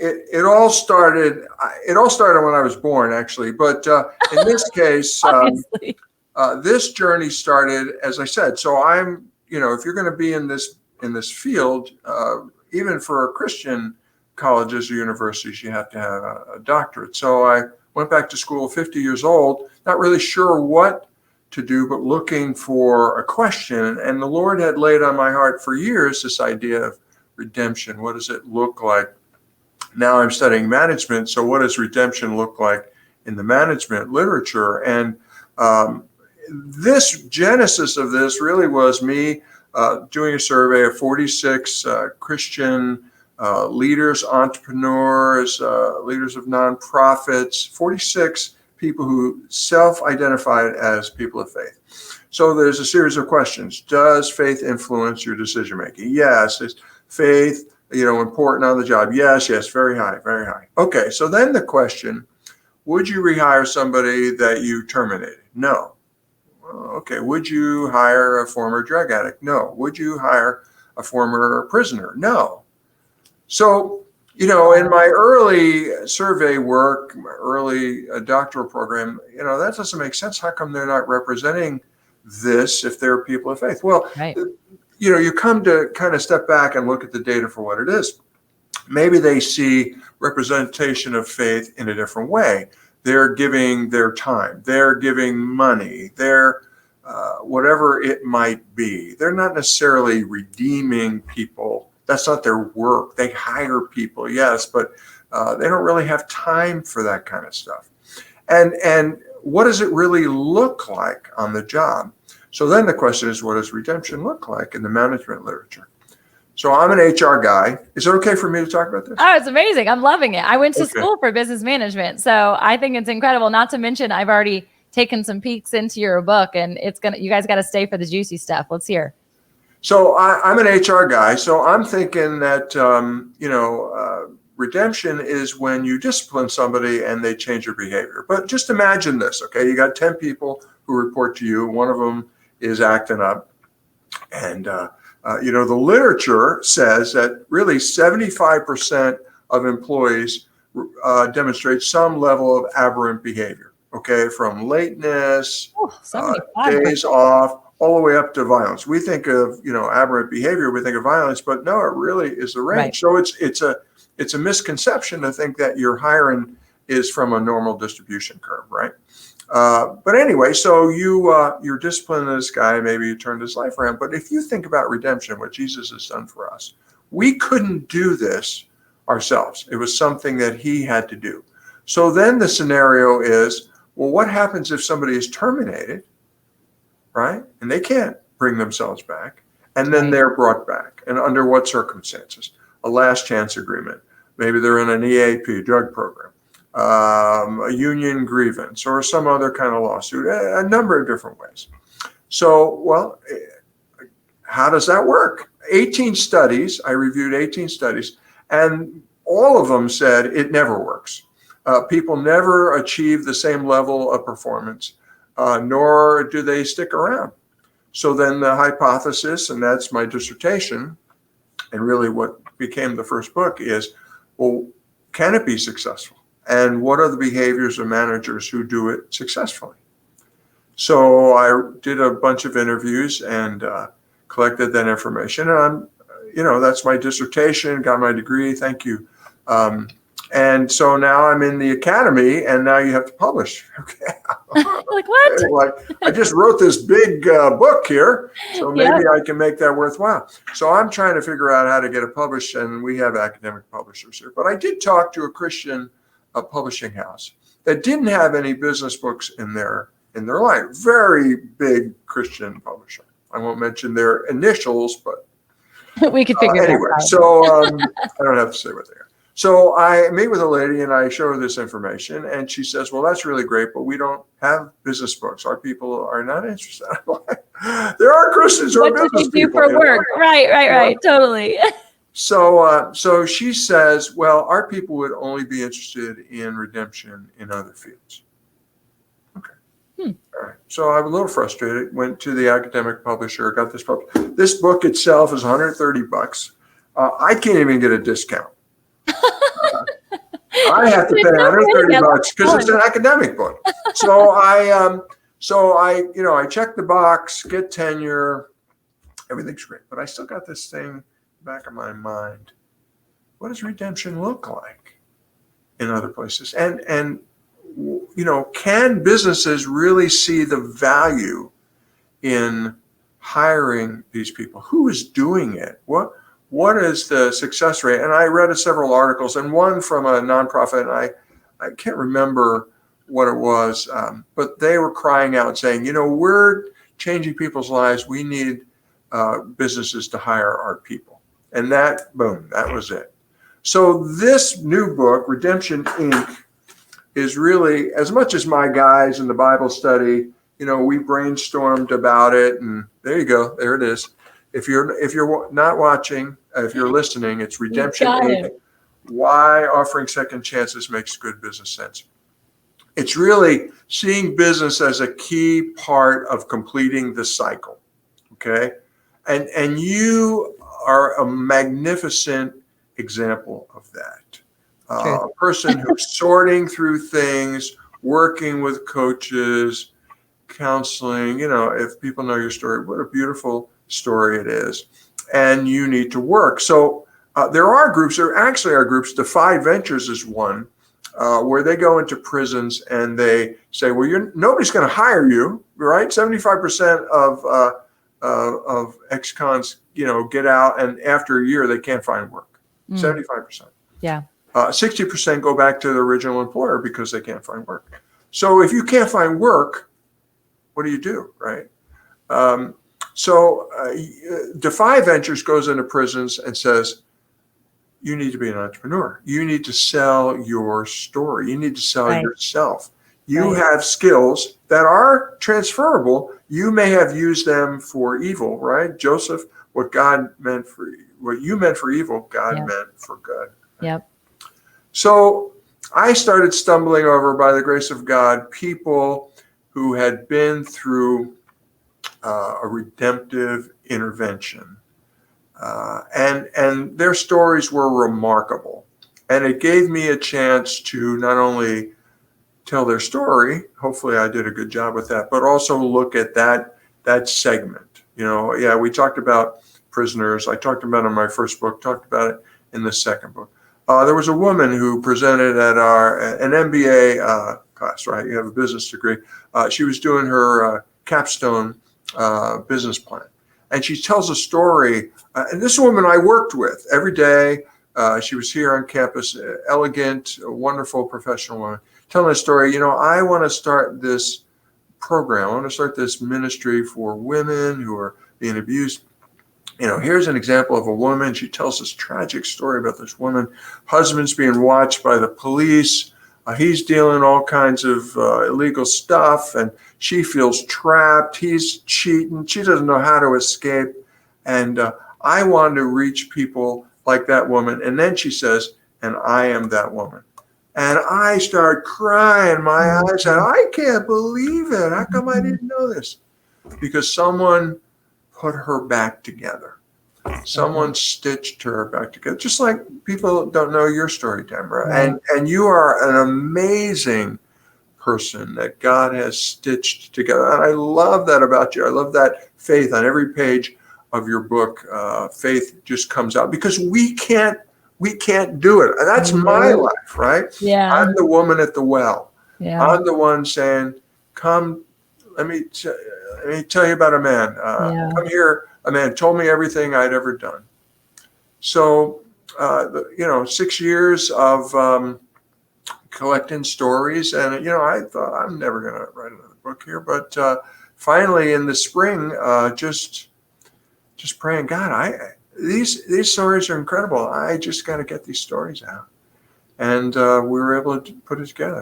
it all started when I was born, actually. But in this case, this journey started, as I said. So I'm, if you're going to be in this field, even for Christian colleges or universities, you have to have a doctorate. So I went back to school, 50 years old, not really sure what to do, but looking for a question. And the Lord had laid on my heart for years this idea of redemption. What does it look like? Now I'm studying management. So what does redemption look like in the management literature? And this genesis of this really was me doing a survey of 46 Christian leaders, entrepreneurs, leaders of nonprofits, 46 people who self-identified as people of faith. So there's a series of questions. Does faith influence your decision making? Yes. Is faith, important on the job? Yes, very high, very high. Okay, so then the question, would you rehire somebody that you terminated? No. Okay, would you hire a former drug addict? No. Would you hire a former prisoner? No. So, in my early survey work, my early doctoral program, that doesn't make sense. How come they're not representing this if they're people of faith? Well, right. You come to kind of step back and look at the data for what it is. Maybe they see representation of faith in a different way. They're giving their time. They're giving money. They're whatever it might be. They're not necessarily redeeming people. That's not their work. They hire people, yes, but they don't really have time for that kind of stuff. And what does it really look like on the job? So then the question is, what does redemption look like in the management literature? So I'm an HR guy. Is it okay for me to talk about this? Oh, it's amazing. I'm loving it. I went to school for business management. So I think it's incredible. Not to mention, I've already taken some peeks into your book, and you guys got to stay for the juicy stuff. Let's hear. So I'm an HR guy. So I'm thinking that, redemption is when you discipline somebody and they change their behavior. But just imagine this, okay? You got 10 people who report to you. One of them is acting up. And, the literature says that really 75% of employees demonstrate some level of aberrant behavior, okay? From lateness, days off, all the way up to violence. We think of, aberrant behavior, we think of violence, but no, it really is the range. Right. So it's a misconception to think that your hiring is from a normal distribution curve, right? But anyway, so you're disciplining this guy, maybe you turned his life around. But if you think about redemption, what Jesus has done for us, we couldn't do this ourselves. It was something that he had to do. So then the scenario is, well, what happens if somebody is terminated, right? And they can't bring themselves back. And then they're brought back. And under what circumstances? A last chance agreement. Maybe they're in an EAP, drug program. A union grievance or some other kind of lawsuit, a number of different ways. So, well, how does that work? 18 studies, I reviewed 18 studies, and all of them said it never works. People never achieve the same level of performance, nor do they stick around. So then the hypothesis, and that's my dissertation, and really what became the first book is, well, can it be successful? And what are the behaviors of managers who do it successfully? So I did a bunch of interviews and collected that information. And that's my dissertation, got my degree. Thank you. And so now I'm in the academy, and now you have to publish. Okay. Like what? Like, I just wrote this big book here, so maybe I can make that worthwhile. So I'm trying to figure out how to get it published, and we have academic publishers here. But I did talk to a Christian publishing house that didn't have any business books in their line. Very big Christian publisher. I won't mention their initials, but we could figure anyway. That out. So I don't have to say what they are. So I meet with a lady and I show her this information, and she says, "Well, that's really great, but we don't have business books. Our people are not interested." I'm like, there are Christians who are business people. What do you do for work? Right. Totally. So she says, well, our people would only be interested in redemption in other fields. Okay. All right. So I'm a little frustrated. Went to the academic publisher, got this published. This book itself is $130. I can't even get a discount. I have to pay $130 because it's an academic book. So I check the box, get tenure, everything's great. But I still got this thing back of my mind. What does redemption look like in other places? And can businesses really see the value in hiring these people? Who is doing it? What is the success rate? And I read several articles, and one from a nonprofit, and I can't remember what it was, but they were crying out saying, we're changing people's lives. We need businesses to hire our people. And that was it. So this new book, Redemption Inc., is really, as much as my guys in the Bible study, we brainstormed about it, and there you go, there it is. If you're not watching, if you're listening, it's Redemption Inc. Why offering second chances makes good business sense. It's really seeing business as a key part of completing the cycle. Okay, and you are a magnificent example of that. A person who's sorting through things, working with coaches, counseling. If people know your story, what a beautiful story it is. And you need to work. So there actually are groups. Defy Ventures is one where they go into prisons and they say, well, nobody's going to hire you, right? 75% of ex-cons, get out, and after a year they can't find work. 75%. Yeah. 60% go back to the original employer because they can't find work. So if you can't find work, what do you do, right? So Defy Ventures goes into prisons and says, you need to be an entrepreneur. You need to sell your story. You need to sell yourself. You have skills that are transferable. You may have used them for evil, right? Joseph, what you meant for evil, God meant for good. Yep. So I started stumbling over, by the grace of God, people who had been through a redemptive intervention. And their stories were remarkable. And it gave me a chance to not only tell their story, hopefully I did a good job with that, but also look at that segment. We talked about prisoners. I talked about it in my first book, talked about it in the second book. There was a woman who presented at an MBA class, right? You have a business degree. She was doing her capstone business plan. And she tells a story. And this woman I worked with every day. She was here on campus, elegant, wonderful professional woman, telling a story. I want to start this program. I want to start this ministry for women who are being abused. Here's an example of a woman. She tells this tragic story about this woman. Husband's being watched by the police. He's dealing all kinds of illegal stuff, and she feels trapped. He's cheating. She doesn't know how to escape. And I want to reach people like that woman. And then she says, and I am that woman. And I start crying my eyes out. I can't believe it. How come I didn't know this? Because someone put her back together. Someone stitched her back together. Just like people don't know your story, Tamra. Right. And you are an amazing person that God has stitched together. And I love that about you. I love that faith on every page of your book. Faith just comes out because we can't do it. And that's my life, right? Yeah. I'm the woman at the well. Yeah. I'm the one saying, come, let me tell you about a man. Come here. A man told me everything I'd ever done. So, 6 years of collecting stories. And, I thought I'm never going to write another book here. But finally in the spring, just praying, God, these stories are incredible. I just got to get these stories out. And we were able to put it together.